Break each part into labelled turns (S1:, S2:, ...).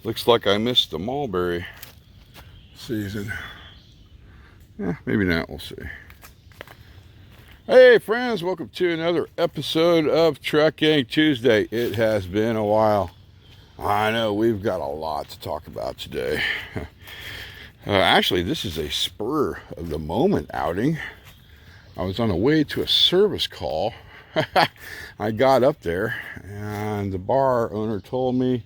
S1: Looks like I missed the mulberry season. Maybe not, we'll see. Hey friends, welcome to another episode of Trucking Tuesday. It has been a while. I know we've got a lot to talk about today. Actually, this is a spur of the moment outing. I was on the way to a service call. I got up there and the bar owner told me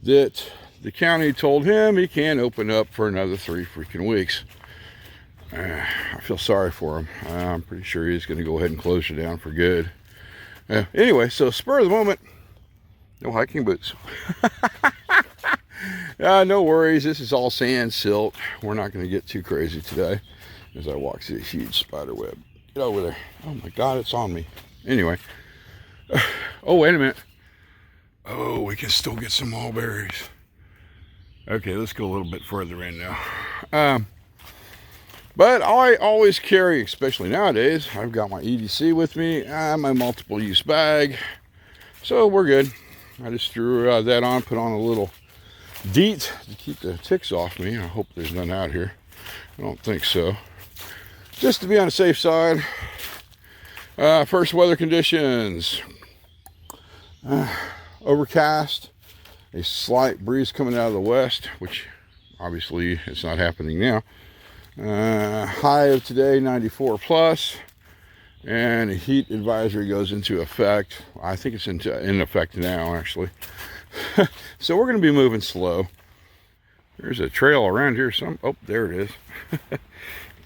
S1: that the county told him he can't open up for another 3 freaking weeks. I feel sorry for him. I'm pretty sure he's going to go ahead and close it down for good. Anyway, so spur of the moment, no hiking boots. No worries, this is all sand, silt. We're not going to get too crazy today as I walk through a huge spider web. Get over there. Oh my God, it's on me. Anyway. Oh, wait a minute. Oh, we can still get some mulberries. Okay, let's go a little bit further in now. But I always carry, especially nowadays, I've got my EDC with me, my multiple use bag. So we're good. I just threw that on, put on a little DEET to keep the ticks off me. I hope there's none out here. I don't think so. Just to be on the safe side. First weather conditions. Overcast. A slight breeze coming out of the west, which obviously it's not happening now. High of today, 94 plus. And a heat advisory goes into effect. I think it's in effect now, actually. So we're going to be moving slow. There's a trail around here. Oh, there it is.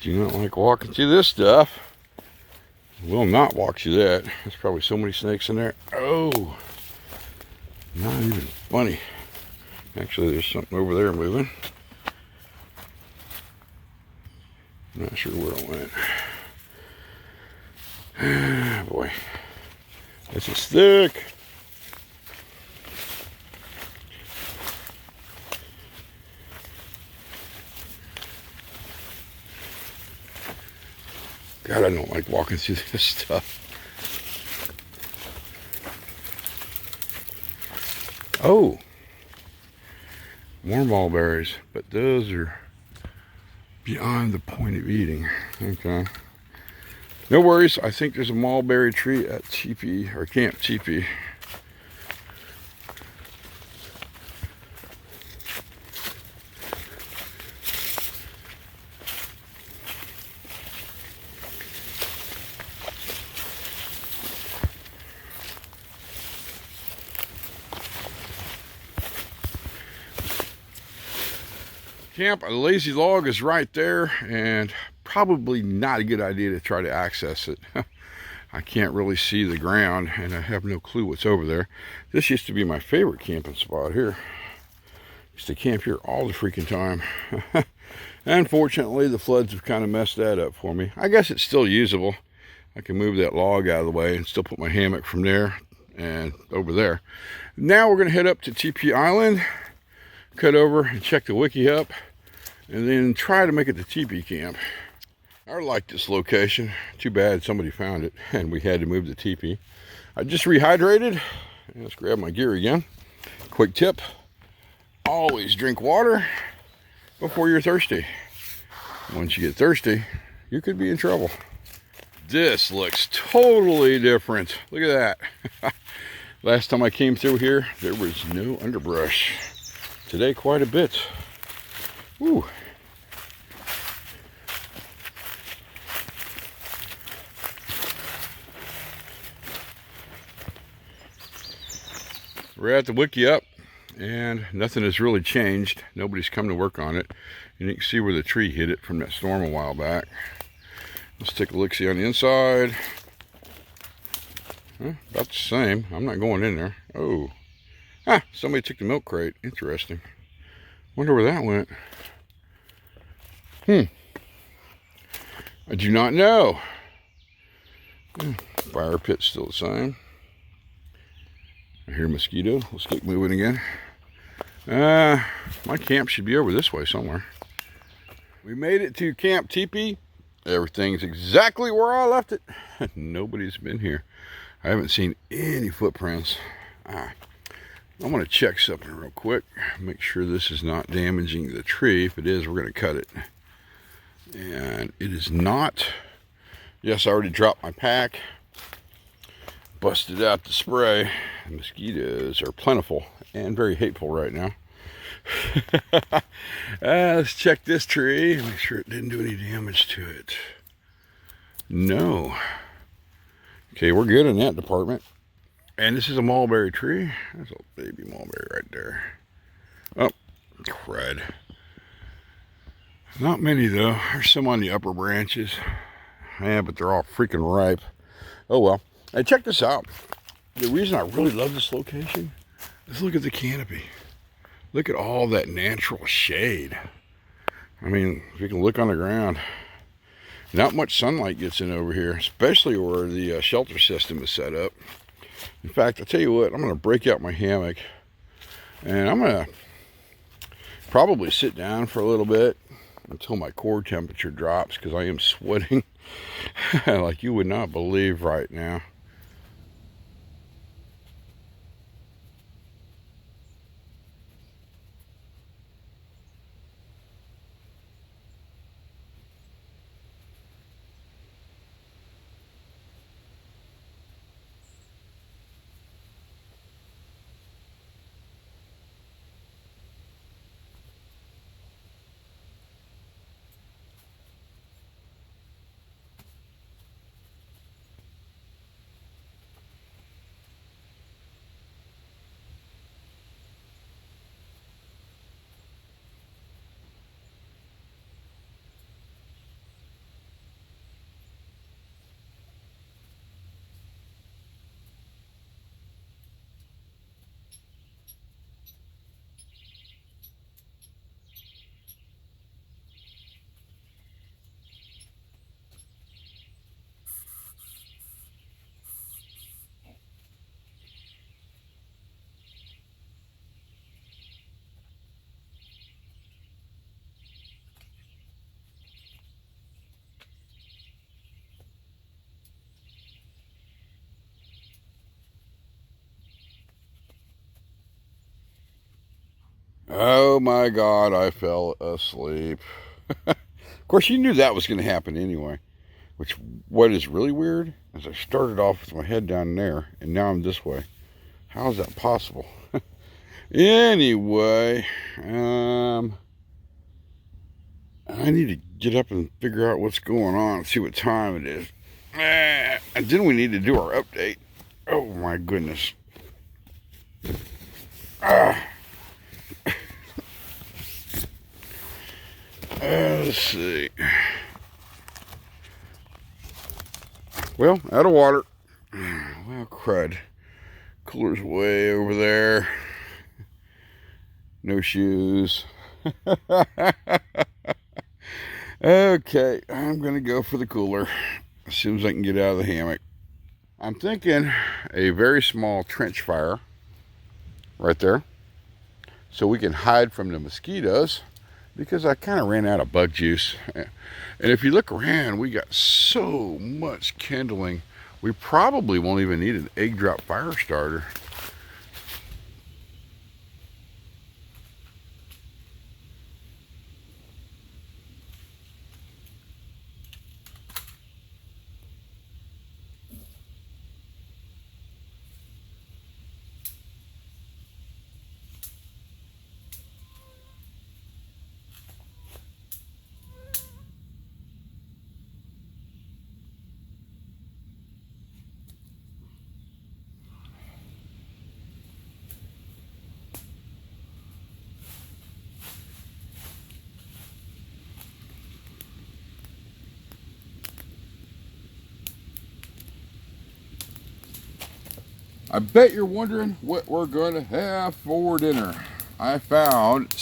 S1: Do you not like walking through this stuff? Will not walk through that. There's probably so many snakes in there. Oh, not even funny. Actually, there's something over there moving. I'm not sure where it went. Ah, boy, this is thick. God, I don't like walking through this stuff. Oh, more mulberries, but those are beyond the point of eating. Okay. No worries. I think there's a mulberry tree at Teepee, or Camp Teepee. Camp Lazy Log is right there, and probably not a good idea to try to access it. I can't really see the ground, and I have no clue what's over there. This used to be my favorite camping spot here. Used to camp here all the freaking time. Unfortunately, the floods have kind of messed that up for me. I guess it's still usable. I can move that log out of the way and still put my hammock from there and over there. Now we're going to head up to TP Island, cut over and check the wiki up, and then try to make it to TP camp. I like this location. Too bad somebody found it and we had to move the teepee. I just rehydrated. Let's grab my gear again. Quick tip, always drink water before you're thirsty. Once you get thirsty, you could be in trouble. This looks totally different. Look at that. Last time I came through here, there was no underbrush. Today, quite a bit. Woo. We're at the wiki up, and nothing has really changed. Nobody's come to work on it. And you can see where the tree hit it from that storm a while back. Let's take a look-see on the inside. About the same. I'm not going in there. Oh. Somebody took the milk crate. Interesting. Wonder where that went. I do not know. Fire pit's still the same. I hear a mosquito. Let's keep moving again. My camp should be over this way somewhere. We made it to Camp Teepee. Everything's exactly where I left it. Nobody's been here. I haven't seen any footprints. I'm going to check something real quick. Make sure this is not damaging the tree. If it is, we're going to cut it. And it is not. Yes, I already dropped my pack. Busted out the spray. The mosquitoes are plentiful and very hateful right now. Let's check this tree. Make sure it didn't do any damage to it. No. Okay, we're good in that department. And this is a mulberry tree. There's a baby mulberry right there. Oh, crud. Not many though. There's some on the upper branches. Yeah, but they're all freaking ripe. Oh well. Hey, check this out. The reason I really love this location is look at the canopy. Look at all that natural shade. I mean, if you can look on the ground, not much sunlight gets in over here, especially where the shelter system is set up. In fact, I'll tell you what, I'm going to break out my hammock and I'm going to probably sit down for a little bit until my core temperature drops, because I am sweating like you would not believe right now. Oh my God, I fell asleep. Of course, you knew that was going to happen anyway. Which, what is really weird is I started off with my head down there, and now I'm this way. How is that possible? Anyway, I need to get up and figure out what's going on, see what time it is. And then we need to do our update. Oh my goodness. Let's see. Well, out of water. Well, crud. Cooler's way over there. No shoes. Okay, I'm going to go for the cooler as soon as I can get out of the hammock. I'm thinking a very small trench fire right there, so we can hide from the mosquitoes, because I kind of ran out of bug juice. And if you look around, we got so much kindling, we probably won't even need an egg drop fire starter. I bet you're wondering what we're going to have for dinner. I found the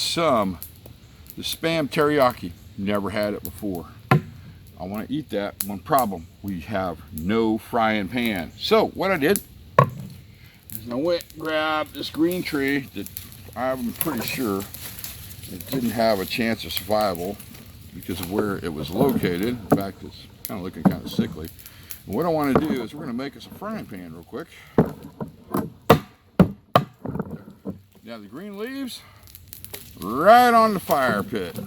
S1: Spam teriyaki. Never had it before. I want to eat that. One problem, we have no frying pan. So what I did is I went and grabbed this green tree that I'm pretty sure it didn't have a chance of survival because of where it was located. In fact, it's kind of looking kind of sickly. And what I want to do is we're going to make us a frying pan real quick. Now the green leaves, right on the fire pit.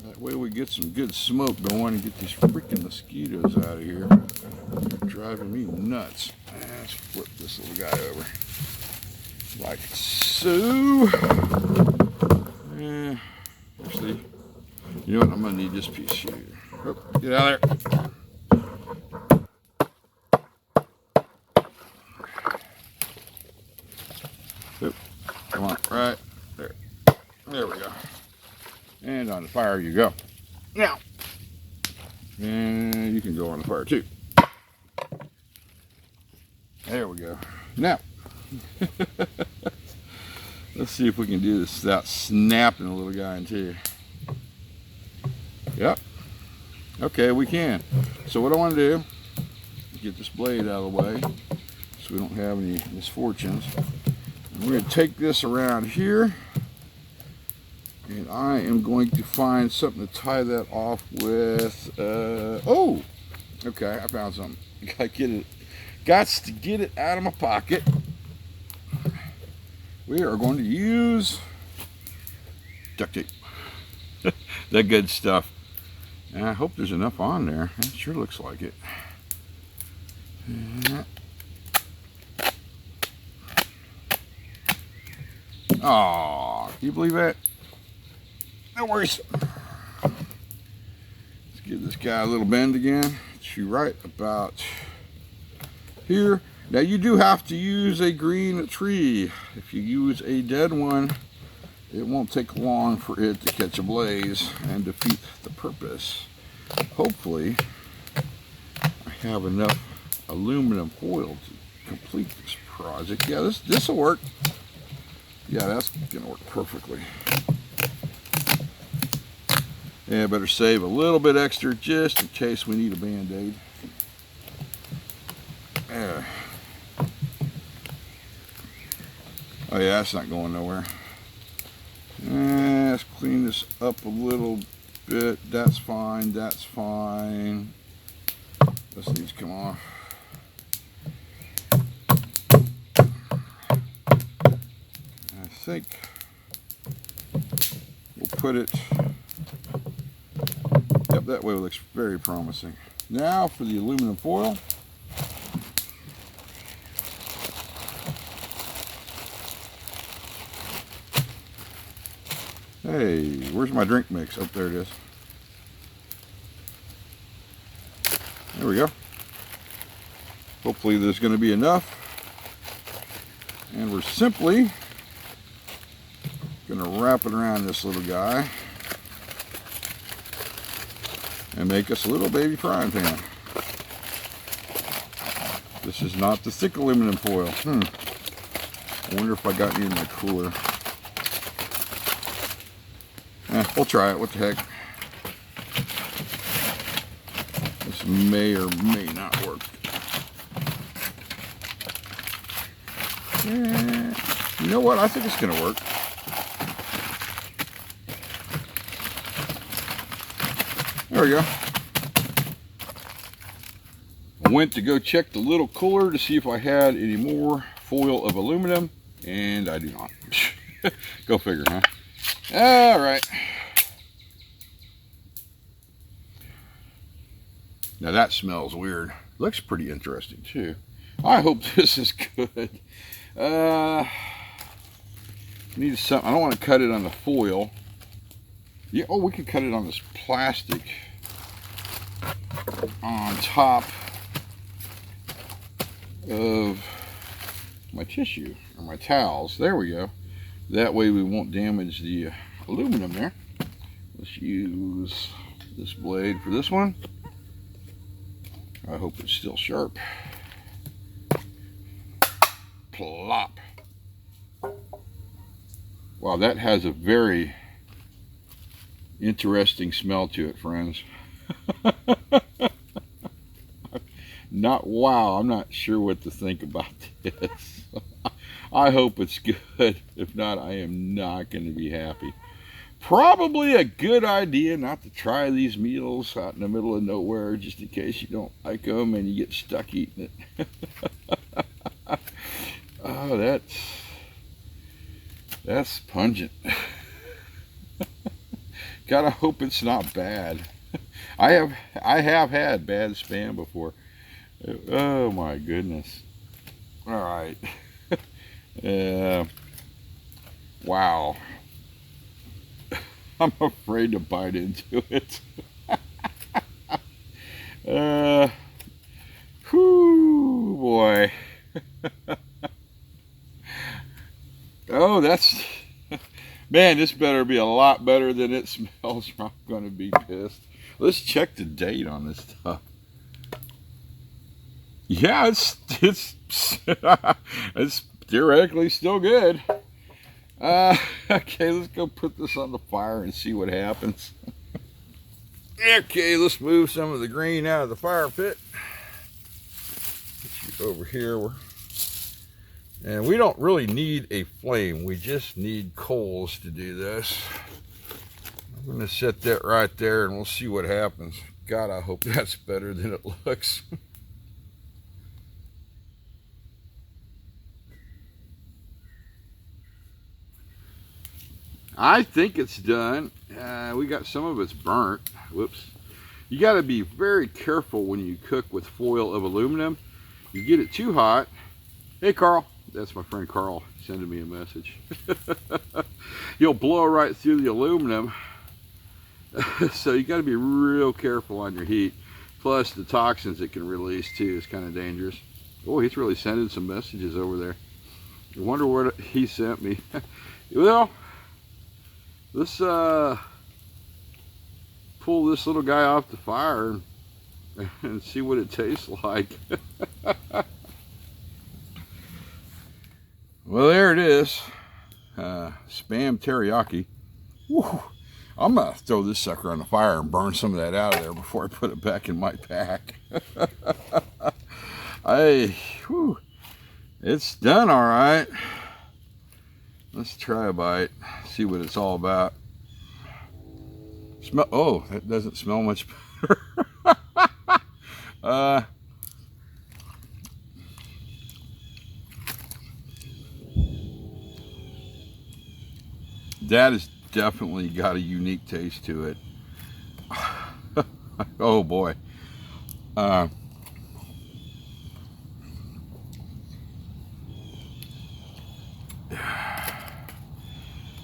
S1: That way we get some good smoke going and get these freaking mosquitoes out of here. They're driving me nuts. Let's flip this little guy over. Like so. Actually, you know what? I'm going to need this piece here. Oh, get out of there. Oh, come on, right there. There we go. And on the fire you go. Now, and you can go on the fire too. There we go. Now, let's see if we can do this without snapping the little guy in two. Yep. Okay, we can. So what I want to do is get this blade out of the way so we don't have any misfortunes. And we're going to take this around here, and I am going to find something to tie that off with. Oh, okay, I found something. Gotta get it. Gots to get it out of my pocket. We are going to use duct tape. That good stuff. And I hope there's enough on there. It sure looks like it. Oh, can you believe that? No worries. Let's give this guy a little bend again. To right about here. Now you do have to use a green tree. If you use a dead one, it won't take long for it to catch a blaze and defeat the purpose. Hopefully, I have enough aluminum foil to complete this project. Yeah, this will work. Yeah, that's gonna work perfectly. Yeah, better save a little bit extra just in case we need a band-aid. Oh yeah, that's not going nowhere. Let's clean this up a little bit. That's fine, that's fine. This needs to come off. I think we'll put it, yep, that way it looks very promising. Now for the aluminum foil. Hey, where's my drink mix? Oh, there it is. There we go. Hopefully there's going to be enough. And we're simply going to wrap it around this little guy and make us a little baby frying pan. This is not the thick aluminum foil. I wonder if I got any in my cooler. We'll try it. What the heck? This may or may not work. You know what? I think it's going to work. There we go. I went to go check the little cooler to see if I had any more foil of aluminum, and I do not. Go figure, huh? All right. Now that smells weird. Looks pretty interesting too. I hope this is good. Need something. I don't want to cut it on the foil. Yeah. Oh, we could cut it on this plastic on top of my tissue or my towels. There we go. That way we won't damage the aluminum there. Let's use this blade for this one. I hope it's still sharp. Plop. Wow, that has a very interesting smell to it, friends. Not wow, I'm not sure what to think about this. I hope it's good. If not, I am not going to be happy. Probably a good idea not to try these meals out in the middle of nowhere, just in case you don't like them and you get stuck eating it. Oh, That's pungent. Gotta hope it's not bad. I have had bad spam before. Oh my goodness. All right. Wow. I'm afraid to bite into it. Whoo, boy. Oh, that's... Man, this better be a lot better than it smells, or I'm going to be pissed. Let's check the date on this stuff. Yeah, it's it's theoretically still good. Okay, let's go put this on the fire and see what happens. Okay, let's move some of the green out of the fire pit. Put you over here. And we don't really need a flame. We just need coals to do this. I'm going to set that right there and we'll see what happens. God, I hope that's better than it looks. I think it's done. We got some of it's burnt. Whoops. You got to be very careful when you cook with foil of aluminum. You get it too hot. Hey, Carl. That's my friend Carl sending me a message. You'll blow right through the aluminum. So you got to be real careful on your heat. Plus the toxins it can release too is kind of dangerous. Oh, he's really sending some messages over there. I wonder what he sent me. Well, let's pull this little guy off the fire and see what it tastes like. Well, there it is. Spam teriyaki. Woo. I'm gonna throw this sucker on the fire and burn some of that out of there before I put it back in my pack. It's done all right. Let's try a bite, see what it's all about. Smell. Oh, that doesn't smell much better. That has definitely got a unique taste to it. Oh boy.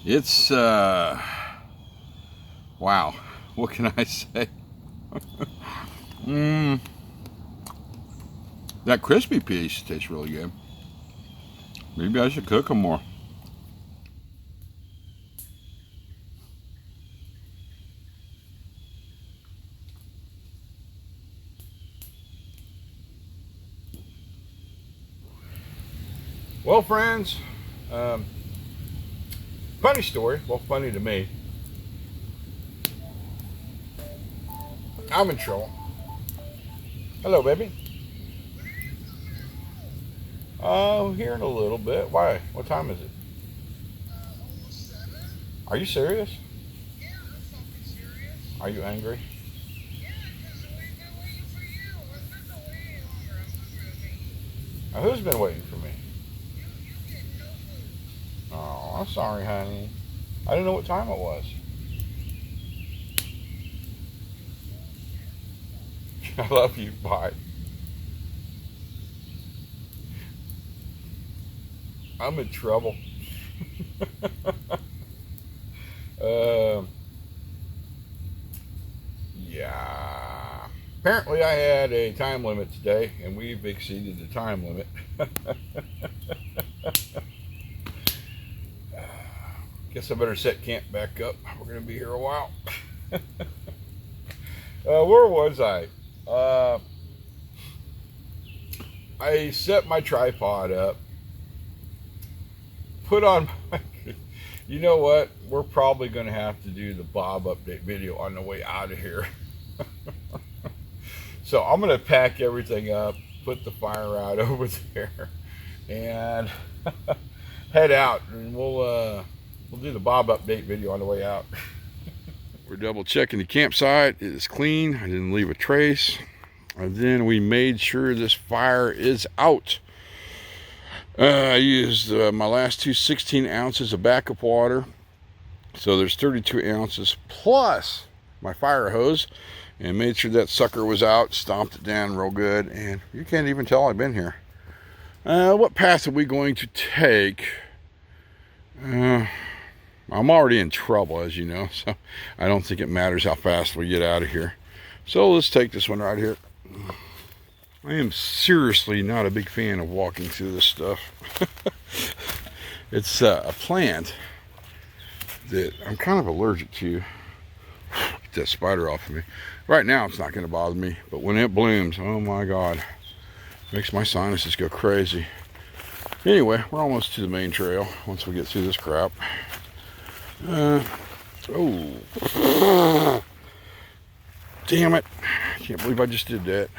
S1: It's wow, what can I say? That crispy piece tastes really good. Maybe I should cook them more. Well, friends, funny story. Well, funny to me. I'm in trouble. Hello, baby. Oh, here in a little bit. Why? What time is it?
S2: Almost 7.
S1: Are you serious?
S2: Yeah, I'm fucking serious.
S1: Are you angry?
S2: Yeah, because we've been waiting for you. We've been waiting longer. I'm hungry, okay?
S1: Now, who's been waiting for me?
S2: You get no food.
S1: Oh, I'm sorry, honey. I didn't know what time it was. I love you. Bye. I'm in trouble. Yeah. Apparently I had a time limit today, and we've exceeded the time limit. Guess I better set camp back up. We're going to be here a while. Where was I? I set my tripod up. Put on my... You know what? We're probably going to have to do the Bob update video on the way out of here. So I'm going to pack everything up, put the fire out over there, and head out. And we'll do the Bob update video on the way out. We're double checking the campsite. It is clean. I didn't leave a trace. And then we made sure this fire is out. I used my last two 16 ounces of backup water. So there's 32 ounces plus my fire hose, and made sure that sucker was out, stomped it down real good, and you can't even tell I've been here. What path are we going to take? I'm already in trouble, as you know, so I don't think it matters how fast we get out of here. So let's take this one right here. I am seriously not a big fan of walking through this stuff. It's a plant that I'm kind of allergic to. Get that spider off of me. Right now it's not going to bother me, but when it blooms, oh my god, makes my sinuses go crazy. Anyway, we're almost to the main trail once we get through this crap. Oh, damn it, I can't believe I just did that.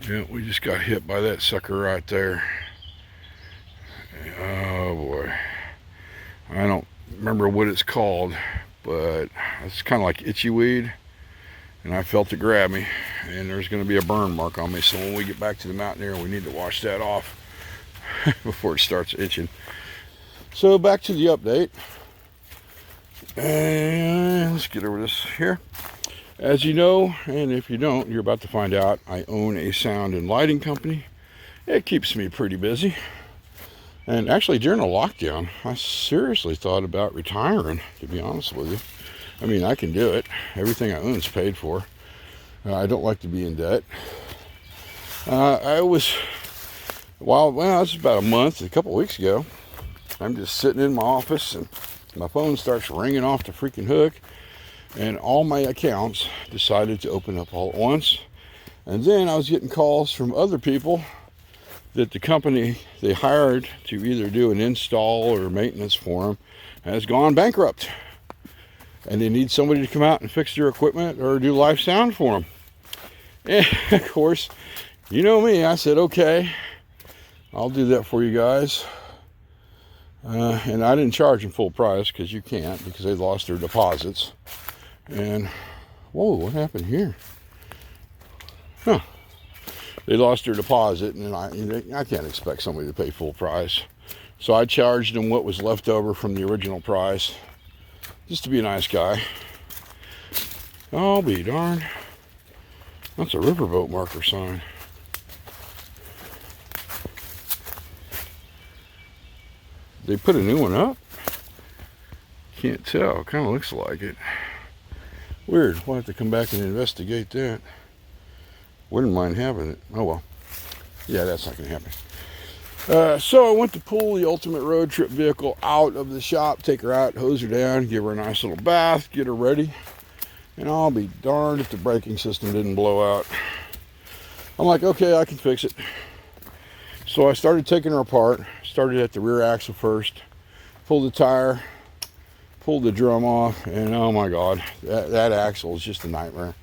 S1: Yeah, we just got hit by that sucker right there. Oh boy, I don't remember what it's called, but it's kind of like itchy weed, and I felt it grab me, and there's going to be a burn mark on me. So when we get back to the mountain here, we need to wash that off before it starts itching. So back to the update, and let's get over this here. As you know, and if you don't, you're about to find out, I own a sound and lighting company. It keeps me pretty busy. And actually, during the lockdown, I seriously thought about retiring, to be honest with you. I mean, I can do it. Everything I own is paid for. I don't like to be in debt. Well, it's about a couple weeks ago. I'm just sitting in my office, and my phone starts ringing off the freaking hook. And all my accounts decided to open up all at once. And then I was getting calls from other people that the company they hired to either do an install or maintenance for them has gone bankrupt. And they need somebody to come out and fix their equipment or do live sound for them. And of course, you know me, I said, okay, I'll do that for you guys. And I didn't charge them full price, because you can't, because they lost their deposits. And whoa, what happened here? Huh. They lost their deposit, and I can't expect somebody to pay full price. So I charged them what was left over from the original price, just to be a nice guy. I'll be darned. That's a riverboat marker sign. They put a new one up? Can't tell. Kind of looks like it. Weird. We'll have to come back and investigate that. Wouldn't mind having it. Oh well. Yeah, that's not going to happen. So I went to pull the ultimate road trip vehicle out of the shop, take her out, hose her down, give her a nice little bath, get her ready. And I'll be darned if the braking system didn't blow out. I'm like, okay, I can fix it. So I started taking her apart. Started at the rear axle first. Pulled the tire. Pulled the drum off, and oh my god, that axle is just a nightmare.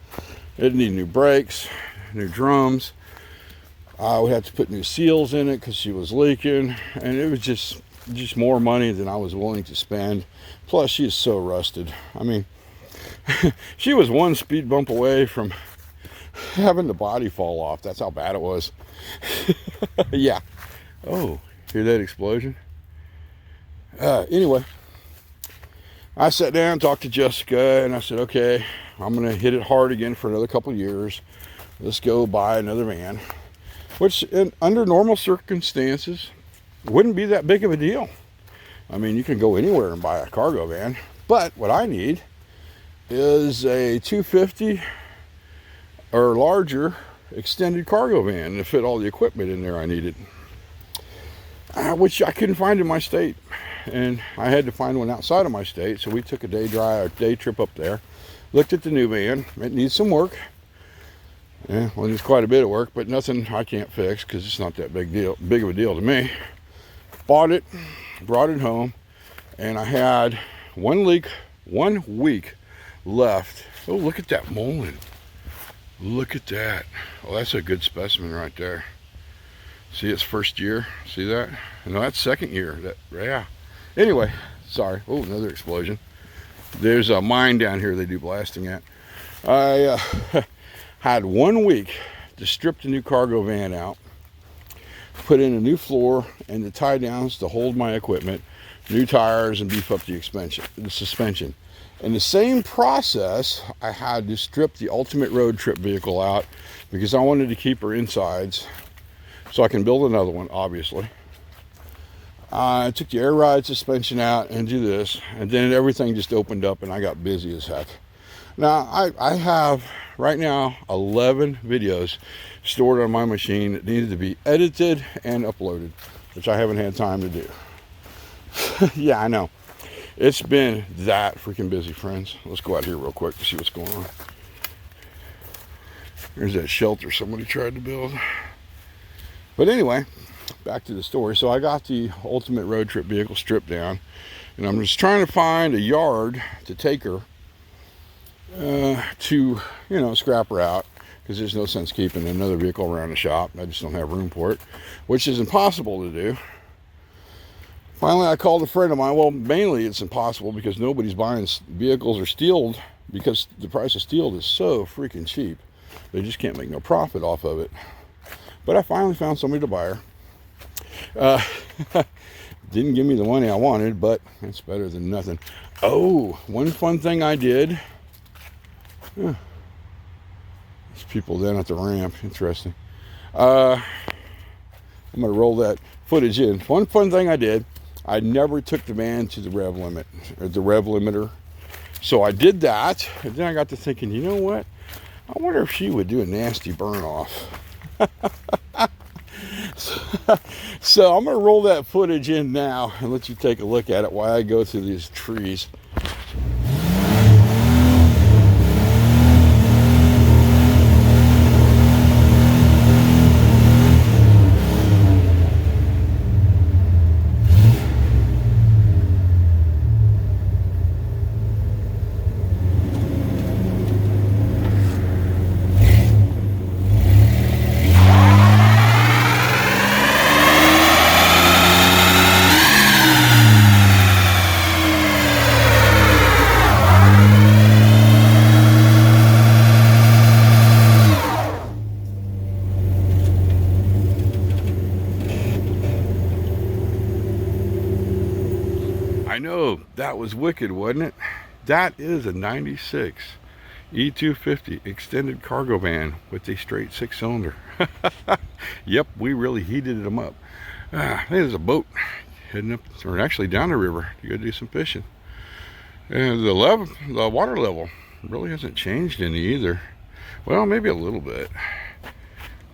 S1: It needed new brakes, new drums. We had to put new seals in it because she was leaking, and it was just more money than I was willing to spend. Plus, she is so rusted. I mean, she was one speed bump away from having the body fall off. That's how bad it was. Yeah. Oh, hear that explosion? Anyway. I sat down, talked to Jessica, and I said, okay, I'm going to hit it hard again for another couple years. Let's go buy another van, which under normal circumstances wouldn't be that big of a deal. I mean, you can go anywhere and buy a cargo van, but what I need is a 250 or larger extended cargo van to fit all the equipment in there I needed, which I couldn't find in my state. And I had to find one outside of my state, so we took a day trip up there, looked at the new van. It needs some work. Yeah, well, it's quite a bit of work, but nothing I can't fix because it's not that big of a deal to me. Bought it, brought it home, and I had 1 week left. Oh, look at that molding. Look at that. Oh, that's a good specimen right there. See, it's first year. See that? No, that's second year. Yeah. Anyway, sorry. Oh, another explosion. There's a mine down here they do blasting at. I had 1 week to strip the new cargo van out, put in a new floor and the tie downs to hold my equipment, new tires, and beef up the suspension. In the same process, I had to strip the ultimate road trip vehicle out because I wanted to keep her insides so I can build another one, obviously. I took the air ride suspension out and do this, and then everything just opened up and I got busy as heck. Now, I have right now 11 videos stored on my machine that needed to be edited and uploaded, which I haven't had time to do. Yeah, I know. It's been that freaking busy, friends. Let's go out here real quick to see what's going on. There's that shelter somebody tried to build. But anyway, back to the story. So I got the ultimate road trip vehicle stripped down, and I'm just trying to find a yard to take her to, you know, scrap her out, because there's no sense keeping another vehicle around the shop. I just don't have room for it, which is impossible to do. Finally, I called a friend of mine. Well, mainly it's impossible because nobody's buying vehicles or steel, because the price of steel is so freaking cheap. They just can't make no profit off of it. But I finally found somebody to buy her. Didn't give me the money I wanted, but it's better than nothing. Oh, one fun thing I did. There's people down at the ramp. Interesting. I'm going to roll that footage in. One fun thing I did. I never took the van to the rev limit, or the rev limiter. So I did that, and then I got to thinking, you know what? I wonder if she would do a nasty burn off. So I'm going to roll that footage in now and let you take a look at it while I go through these trees. I know, that was wicked, wasn't it? That is a 96 E250 extended cargo van with a straight 6-cylinder. Yep, we really heated them up. There's a boat heading up, or actually down the river to go do some fishing. And the water level really hasn't changed any either. Well, maybe a little bit.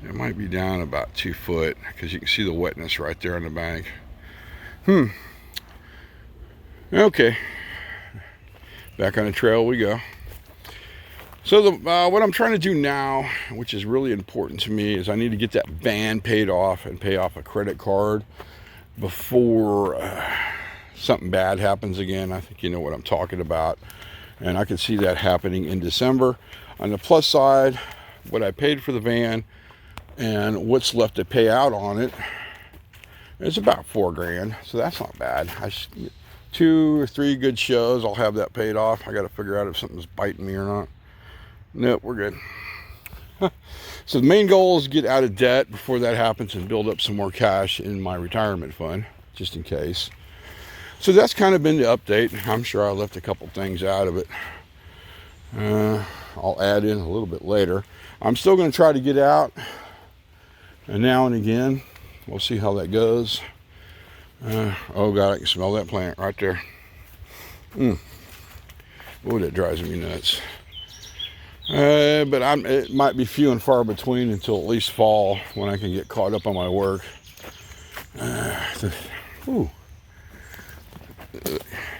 S1: It might be down about 2 foot because you can see the wetness right there on the bank. Okay, back on the trail we go. So what I'm trying to do now, which is really important to me, is I need to get that van paid off and pay off a credit card before something bad happens again. I think you know what I'm talking about, and I can see that happening in December. On the plus side, what I paid for the van and what's left to pay out on it is about $4 grand, so that's not bad. 2 or 3 good shows, I'll have that paid off. I got to figure out if something's biting me or not. Nope, we're good. So the main goal is to get out of debt before that happens and build up some more cash in my retirement fund, just in case. So that's kind of been the update. I'm sure I left a couple things out of it. I'll add in a little bit later. I'm still going to try to get out, and now and again. We'll see how that goes. Oh God, I can smell that plant right there. Oh, that drives me nuts. But it might be few and far between until at least fall, when I can get caught up on my work.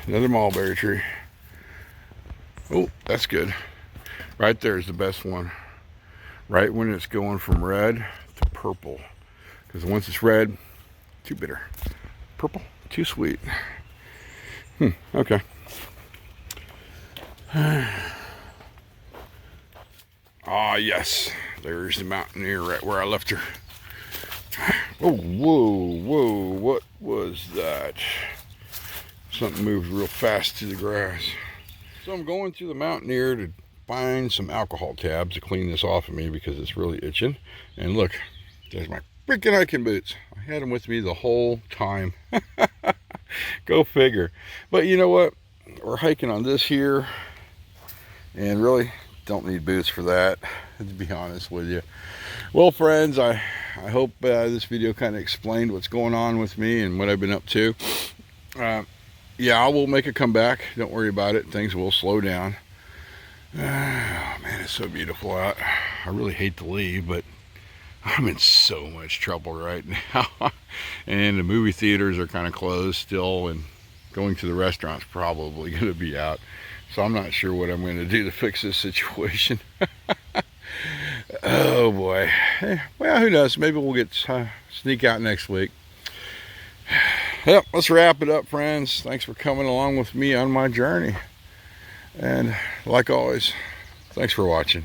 S1: Another mulberry tree. Oh, that's good. Right there is the best one. Right when it's going from red to purple. Because once it's red, too bitter. Purple, too sweet. Okay. Ah, yes. There's the mountaineer right where I left her. Oh, whoa. What was that? Something moved real fast through the grass. So I'm going through the mountaineer to find some alcohol tabs to clean this off of me because it's really itching. And look, there's my freaking hiking boots. I had them with me the whole time. Go figure. But you know what? We're hiking on this here, and really don't need boots for that, to be honest with you. Well, friends, I hope this video kind of explained what's going on with me and what I've been up to. Yeah, I will make a comeback. Don't worry about it. Things will slow down. Oh, man, it's so beautiful out. I really hate to leave, but I'm in so much trouble right now. And the movie theaters are kind of closed still, and going to the restaurant's probably going to be out. So I'm not sure what I'm going to do to fix this situation. Oh boy. Well, who knows? Maybe we'll get sneak out next week. Yep, let's wrap it up, friends. Thanks for coming along with me on my journey. And like always, thanks for watching.